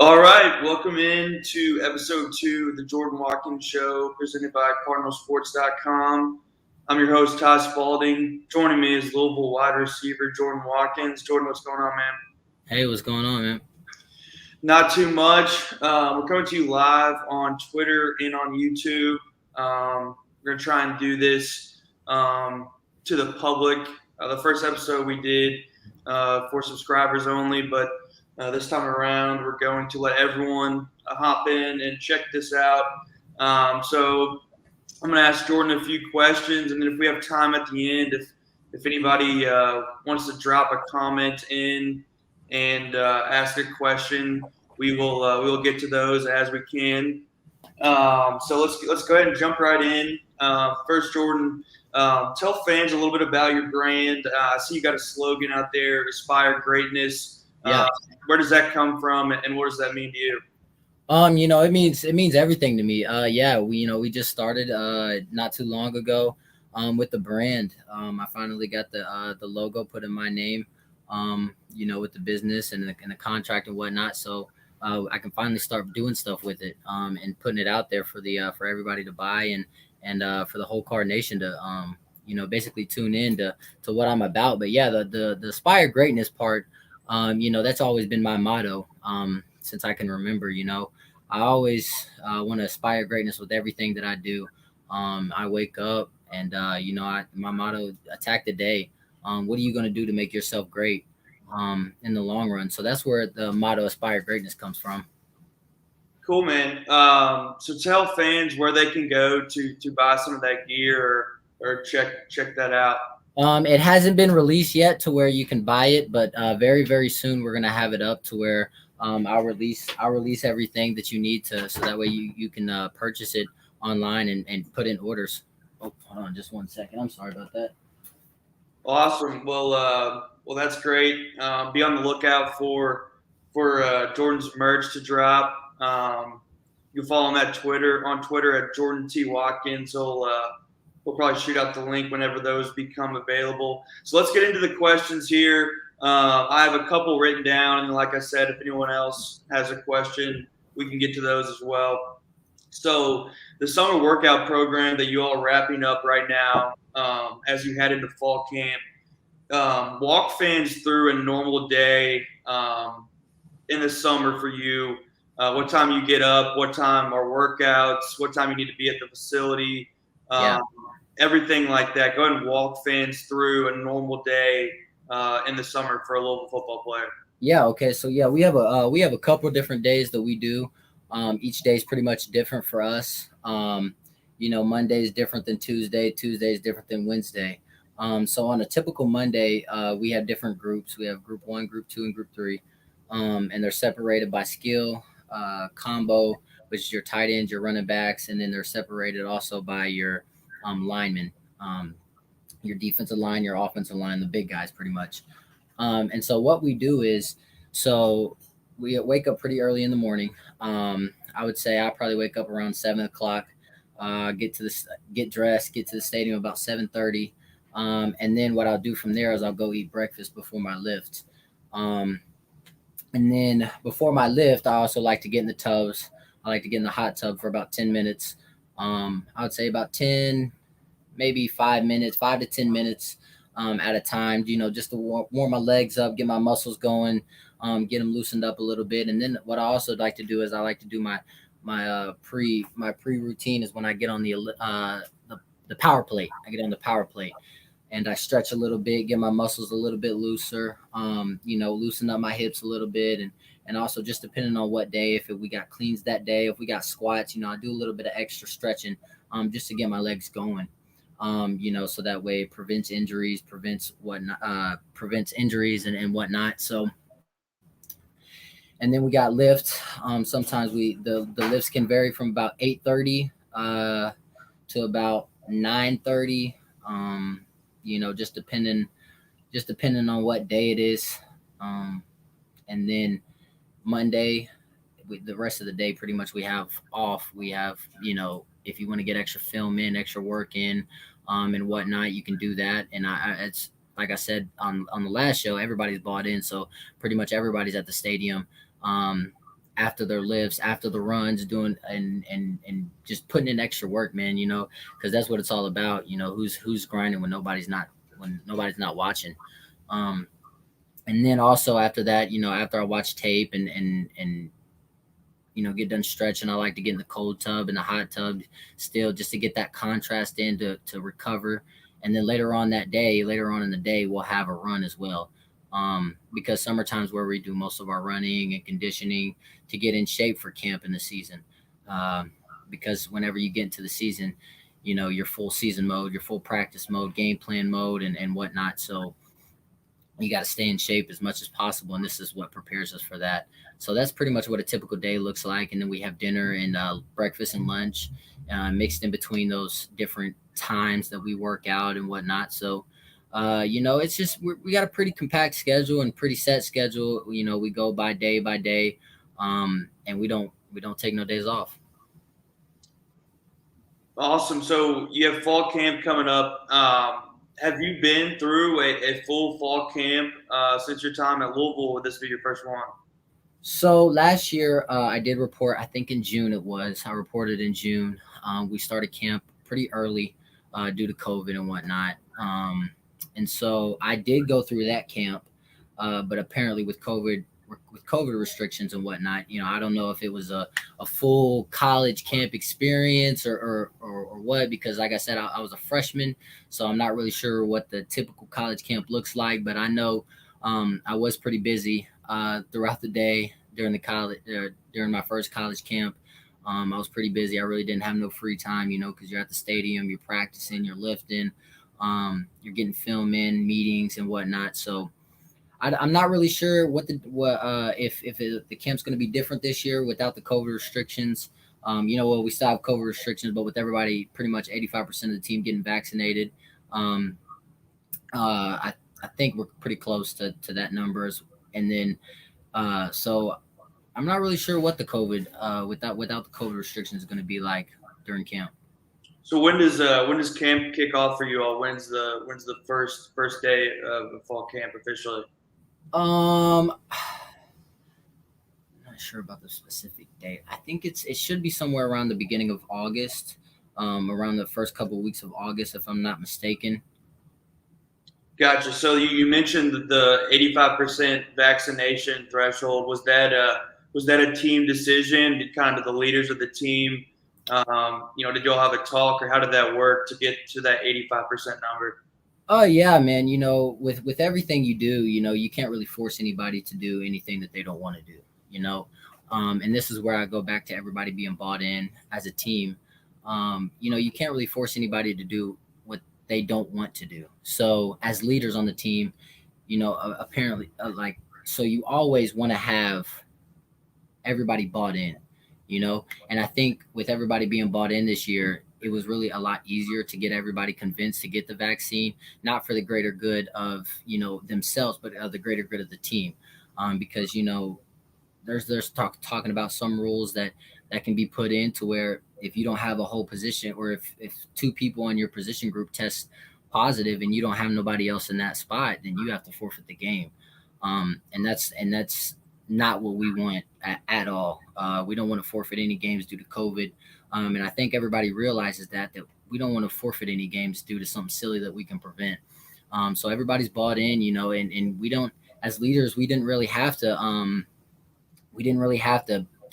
All right, welcome in to episode 2 of the Jordan Watkins Show, presented by CardinalSports.com. I'm your host, Ty Spalding. Joining me is Louisville wide receiver Jordan Watkins. Jordan, what's going on, man? Hey, what's going on, man? Not too much. We're coming to you live on Twitter and on YouTube. We're going to try and do this to the public. The first episode we did for subscribers only, but this time around, we're going to let everyone hop in and check this out. So I'm going to ask Jordan a few questions, and then if we have time at the end, if anybody wants to drop a comment in and ask a question, we will get to those as we can. So let's go ahead and jump right in. First, Jordan, tell fans a little bit about your brand. I see you got a slogan out there: "Aspire Greatness." Yeah. Where does that come from, and what does that mean to you? It means everything to me. We just started not too long ago with the brand. I finally got the logo put in my name, with the business and the contract and whatnot. So I can finally start doing stuff with it and putting it out there for everybody to buy and for the whole Card Nation to basically tune in to what I'm about. But yeah, the Aspire Greatness part. That's always been my motto since I can remember. I always want to aspire greatness with everything that I do. I wake up and, my motto, attack the day. What are you going to do to make yourself great in the long run? So that's where the motto aspire greatness comes from. Cool, man. So tell fans where they can go to buy some of that gear or check that out. It hasn't been released yet to where you can buy it, but very, very soon we're gonna have it up to where I'll release everything that you need so that way you can purchase it online and put in orders. Oh, hold on just 1 second. I'm sorry about that. Awesome. Well, that's great. Be on the lookout for Jordan's merch to drop. You'll follow him on Twitter at Jordan T Watkins. We'll probably shoot out the link whenever those become available. So let's get into the questions here. I have a couple written down, and like I said, if anyone else has a question, we can get to those as well. So the summer workout program that you all are wrapping up right now, as you head into fall camp, walk fans through a normal day in the summer for you. What time you get up, what time are workouts, what time you need to be at the facility. Everything like that. Go ahead and walk fans through a normal day in the summer for a local football player. Yeah. Okay. So yeah, we have a couple of different days that we do. Each day is pretty much different for us. Monday is different than Tuesday. Tuesday is different than Wednesday. So on a typical Monday, we have different groups. We have Group 1, Group 2, and Group 3, and they're separated by skill, combo, which is your tight ends, your running backs, and then they're separated also by your linemen, your defensive line, your offensive line, the big guys pretty much. And so what we do is, so we wake up pretty early in the morning. I would say I probably wake up around 7 o'clock, get dressed, get to the stadium about 7:30. And then what I'll do from there is I'll go eat breakfast before my lift. And then before my lift, I also like to get in the tubs. I like to get in the hot tub for about 10 minutes. I would say about 10, maybe 5 minutes, 5 to 10 minutes at a time, just to warm my legs up, get my muscles going, get them loosened up a little bit. And then what I also like to do is I like to do my pre routine is when I get on the power plate. I get on the power plate and I stretch a little bit, get my muscles a little bit looser, loosen up my hips a little bit. And also just depending on what day, if we got cleans that day, if we got squats, I do a little bit of extra stretching just to get my legs going, so that way it prevents injuries, prevents injuries and whatnot. So, and then we got lift. Sometimes the lifts can vary from about 8:30 to about 9:30, just depending on what day it is. And then Monday, the rest of the day, pretty much we have off. We have, if you want to get extra film in, extra work in, and whatnot, you can do that. And it's like I said on the last show, everybody's bought in, so pretty much everybody's at the stadium. after their lifts, after the runs, doing and just putting in extra work, man. Because that's what it's all about. Who's grinding when nobody's not watching. Um, and then also after that, after I watch tape and get done stretching, I like to get in the cold tub and the hot tub still, just to get that contrast in to recover. And then later on in the day, we'll have a run as well. Because summertime's where we do most of our running and conditioning to get in shape for camp in the season. Um, because whenever you get into the season, your full season mode, your full practice mode, game plan mode, and whatnot. So you got to stay in shape as much as possible, and this is what prepares us for that. So that's pretty much what a typical day looks like. And then we have dinner and breakfast and lunch mixed in between those different times that we work out and whatnot. So it's just we got a pretty compact schedule and pretty set schedule. We go by day, and we don't take no days off. Awesome. So you have fall camp coming up. Have you been through a full fall camp since your time at Louisville? Would this be your first one? So last year, I did report. I think in June it was. I reported in June. We started camp pretty early due to COVID and whatnot. And so I did go through that camp, but apparently with COVID restrictions and whatnot, I don't know if it was a full college camp experience or what, because like I said, I was a freshman, so I'm not really sure what the typical college camp looks like. But I know I was pretty busy throughout the day during my first college camp. I was pretty busy. I really didn't have no free time, because you're at the stadium, you're practicing, you're lifting, you're getting film in, meetings and whatnot. So I'm not really sure if the camp's going to be different this year without the COVID restrictions. Well, we still have COVID restrictions, but with everybody, pretty much 85% of the team getting vaccinated, um, I think we're pretty close to that numbers. And then, so I'm not really sure what the COVID without the COVID restrictions is going to be like during camp. So when does camp kick off for you all? When's the first day of the fall camp officially? Um, Not sure about the specific date. I think it should be somewhere around the beginning of August, around the first couple of weeks of August, if I'm not mistaken. Gotcha. So you mentioned the 85% vaccination threshold. Was that a team decision? Did kind of the leaders of the team, did y'all have a talk, or how did that work to get to that 85% number? Oh yeah, man. With everything you do, you can't really force anybody to do anything that they don't want to do. You know, and this is where I go back to everybody being bought in as a team. You can't really force anybody to do what they don't want to do. So as leaders on the team, apparently, so you always want to have everybody bought in. And I think with everybody being bought in this year, it was really a lot easier to get everybody convinced to get the vaccine, not for the greater good of themselves, but of the greater good of the team. Because there's talking about some rules that can be put in to where if you don't have a whole position, or if two people in your position group test positive and you don't have nobody else in that spot, then you have to forfeit the game. And that's not what we want at all. We don't want to forfeit any games due to COVID. And I think everybody realizes that we don't want to forfeit any games due to something silly that we can prevent. So everybody's bought in, and we don't, as leaders, we didn't really have to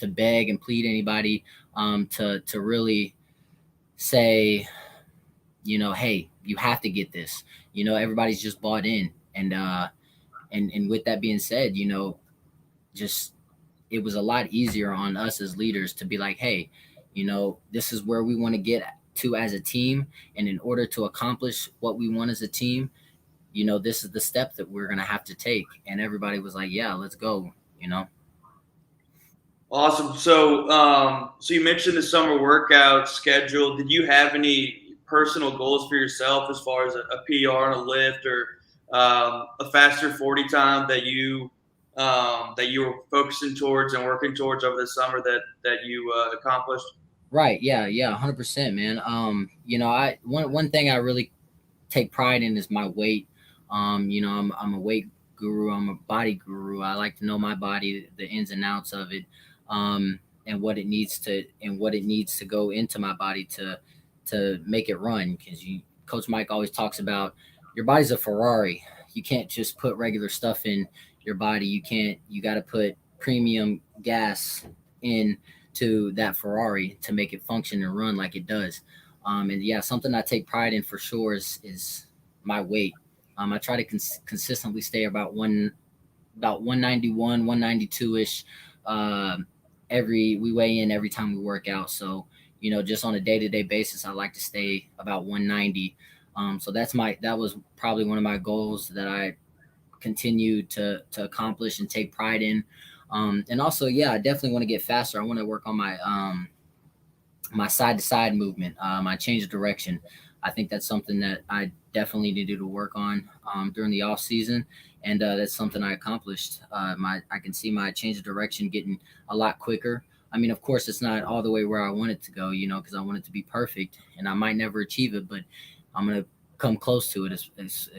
beg and plead anybody to really say, hey, you have to get this. Everybody's just bought in, and with that being said, just it was a lot easier on us as leaders to be like, hey, this is where we want to get to as a team, and in order to accomplish what we want as a team, this is the step that we're gonna have to take. And everybody was like, yeah, let's go. Awesome. So you mentioned the summer workout schedule. Did you have any personal goals for yourself as far as a PR on a lift, or a faster 40 time that you were focusing towards and working towards over the summer that you accomplished? Right, yeah, 100%, man. I one thing I really take pride in is my weight. I'm a weight guru. I'm a body guru. I like to know my body, the ins and outs of it. and what it needs to go into my body to make it run. Because Coach Mike always talks about your body's a Ferrari. You can't just put regular stuff in your body. You got to put premium gas into that Ferrari to make it function and run like it does. And yeah, something I take pride in for sure is my weight. I try to consistently stay about 191, 192 ish. We weigh in every time we work out. So, just on a day-to-day basis, I like to stay about 190. So that was probably one of my goals that I continue to accomplish and take pride in. And also, yeah, I definitely want to get faster. I want to work on my side-to-side movement, my change of direction. I think that's something that I definitely needed to work on during the off season, and that's something I accomplished. I can see my change of direction getting a lot quicker. I mean, of course, it's not all the way where I want it to go, because I want it to be perfect, and I might never achieve it, but I'm gonna come close to it as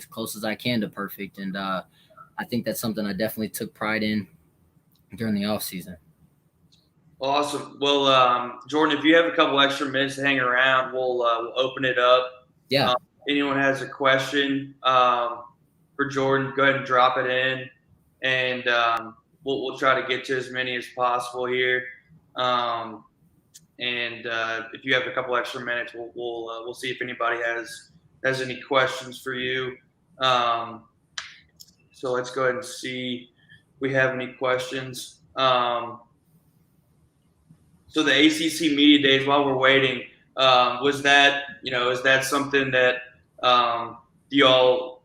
close as I can to perfect. And I think that's something I definitely took pride in during the off season. Awesome. Well, Jordan, if you have a couple extra minutes to hang around, we'll open it up. Yeah. Anyone has a question for Jordan, go ahead and drop it in, and we'll try to get to as many as possible here. And if you have a couple extra minutes, we'll see if anybody has any questions for you. So let's go ahead and see if we have any questions. So the ACC Media Days, while we're waiting, is that something that y'all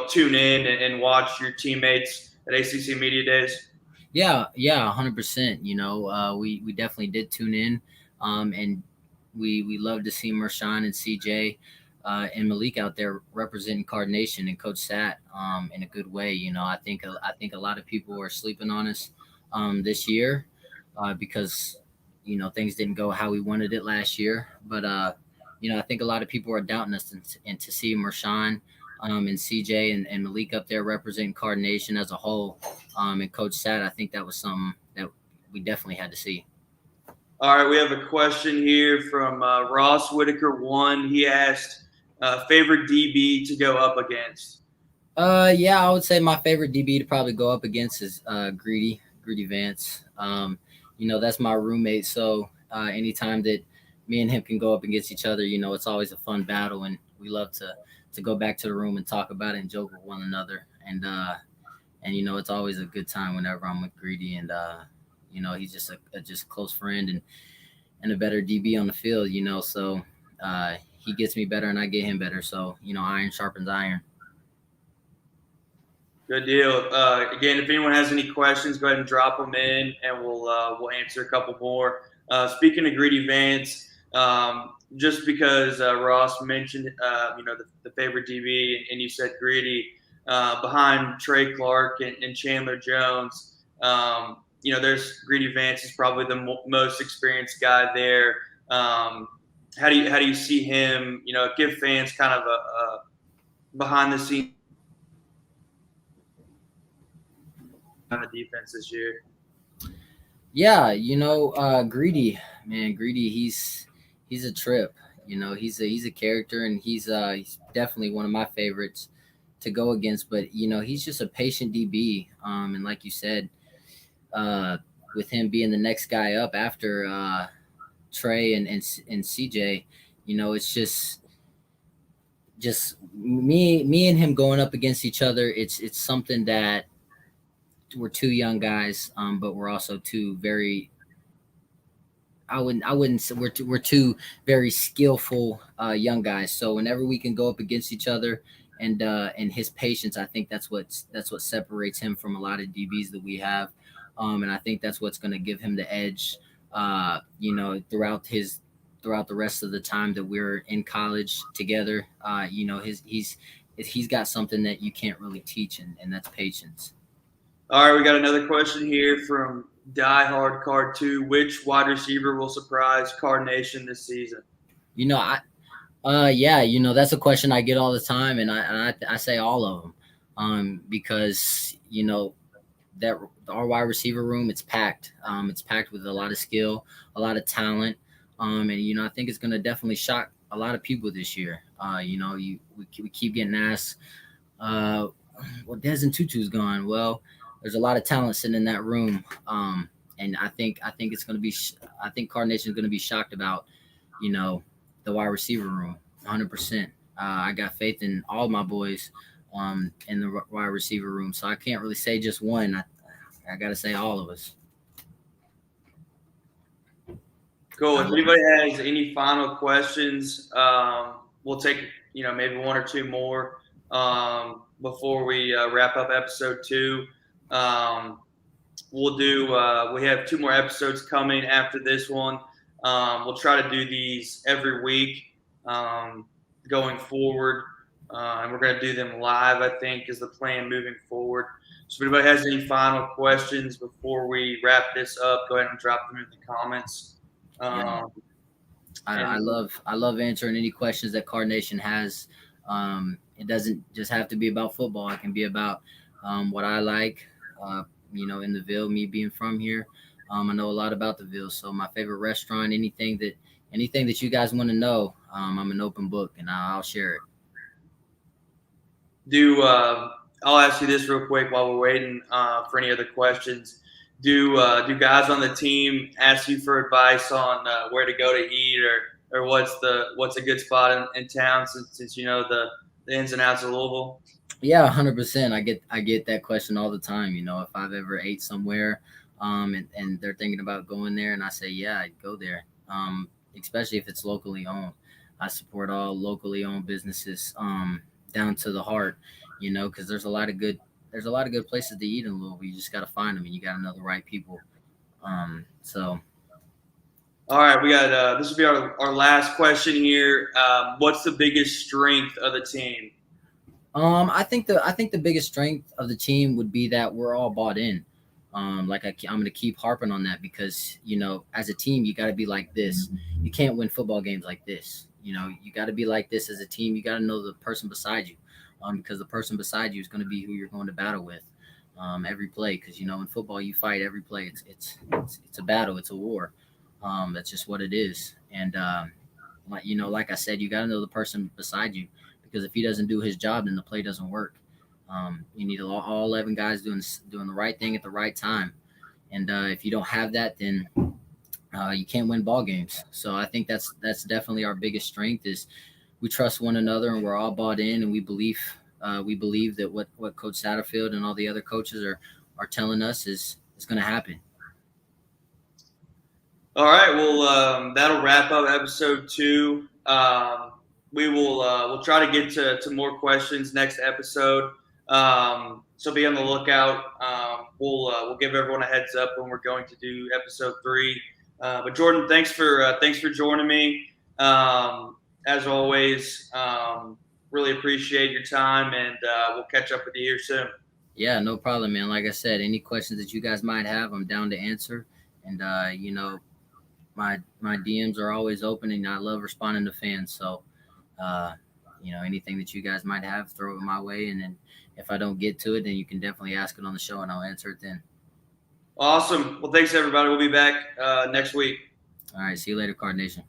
tune in and watch your teammates at ACC Media Days? Yeah, 100%. We definitely did tune in, and we love to see Mershawn and CJ and Malik out there representing Card Nation and Coach Sat in a good way. I think a lot of people are sleeping on us this year because things didn't go how we wanted it last year. But I think a lot of people are doubting us, and to see Mershawn and CJ and Malik up there representing Card Nation as a whole, and Coach Sat, I think that was something that we definitely had to see. All right, we have a question here from Ross Whitaker 1. He asked, favorite DB to go up against? Yeah, I would say my favorite DB to probably go up against is Greedy Vance. That's my roommate, so anytime that me and him can go up against each other, it's always a fun battle, and we love to go back to the room and talk about it and joke with one another. And it's always a good time whenever I'm with Greedy, and he's just a close friend and a better DB on the field, so he gets me better and I get him better. So, iron sharpens iron. Good deal. Again, if anyone has any questions, go ahead and drop them in, and we'll answer a couple more. Speaking of Greedy Vance, just because Ross mentioned the favorite DB, and you said Greedy behind Trey Clark and Chandler Jones, there's Greedy Vance is probably the most experienced guy there. How do you see him? Give fans kind of a behind the scenes on the defense this year. Yeah, Greedy, man, Greedy, he's a trip. He's a character, and he's definitely one of my favorites to go against. But he's just a patient DB, and like you said, with him being the next guy up after Trey and CJ, it's just me and him going up against each other. It's something that we're two young guys, but we're also two very. I wouldn't say we're two very skillful young guys. So whenever we can go up against each other, and his patience, I think that's what separates him from a lot of DBs that we have, and I think that's what's going to give him the edge, throughout the rest of the time that we're in college together. He's got something that you can't really teach, and that's patience. All right, we got another question here from Die Hard Card 2. Which wide receiver will surprise Card Nation this season? That's a question I get all the time, and I say all of them, because that our wide receiver room, it's packed. It's packed with a lot of skill, a lot of talent, and I think it's going to definitely shock a lot of people this year. We keep getting asked, well, Desmond Tutu's gone. Well, there's a lot of talent sitting in that room, and I think it's going to be. I think Card Nation is going to be shocked about, the wide receiver room, 100%. I got faith in all my boys, in the wide receiver room, so I can't really say just one. I got to say all of us. Cool. If anybody has any final questions, we'll take maybe one or two more before we wrap up episode 2. We'll do. We have 2 more episodes coming after this one. We'll try to do these every week going forward, and we're going to do them live. I think is the plan moving forward. So if anybody has any final questions before we wrap this up, go ahead and drop them in the comments. I love answering any questions that Card Nation has. It doesn't just have to be about football. It can be about what I like. In the Ville, me being from here, I know a lot about the Ville. So my favorite restaurant, anything that you guys want to know, I'm an open book and I'll share it. I'll ask you this real quick while we're waiting for any other questions. Do guys on the team ask you for advice on where to go to eat or what's a good spot in town since you know the ins and outs of Louisville? Yeah, 100%. I get that question all the time. If I've ever ate somewhere, and they're thinking about going there, and I say, yeah, I'd go there. Especially if it's locally owned. I support all locally owned businesses, down to the heart. Because there's a lot of good places to eat in Louisville. You just got to find them, and you got to know the right people. So. All right, we got this will be our last question here. What's the biggest strength of the team? I think the biggest strength of the team would be that we're all bought in. I'm going to keep harping on that because, as a team, you got to be like this. You can't win football games like this. You got to be like this as a team. You got to know the person beside you, because the person beside you is going to be who you're going to battle with every play. Because, in football, you fight every play. It's a battle. It's a war. That's just what it is. And, like I said, you got to know the person beside you. Because if he doesn't do his job, then the play doesn't work. You need all 11 guys doing the right thing at the right time. And if you don't have that, then you can't win ball games. So I think that's definitely our biggest strength is we trust one another and we're all bought in, and we believe that what Coach Satterfield and all the other coaches are telling us is going to happen. All right. Well, that'll wrap up episode 2. We'll try to get to more questions next episode. So be on the lookout. We'll give everyone a heads up when we're going to do episode 3. But Jordan, thanks for joining me. As always, really appreciate your time, and we'll catch up with you here soon. Yeah, no problem, man. Like I said, any questions that you guys might have, I'm down to answer. And my DMs are always open, and I love responding to fans. So. Anything that you guys might have, throw it my way. And then if I don't get to it, then you can definitely ask it on the show and I'll answer it then. Awesome. Well, thanks everybody. We'll be back next week. All right. See you later, Card Nation.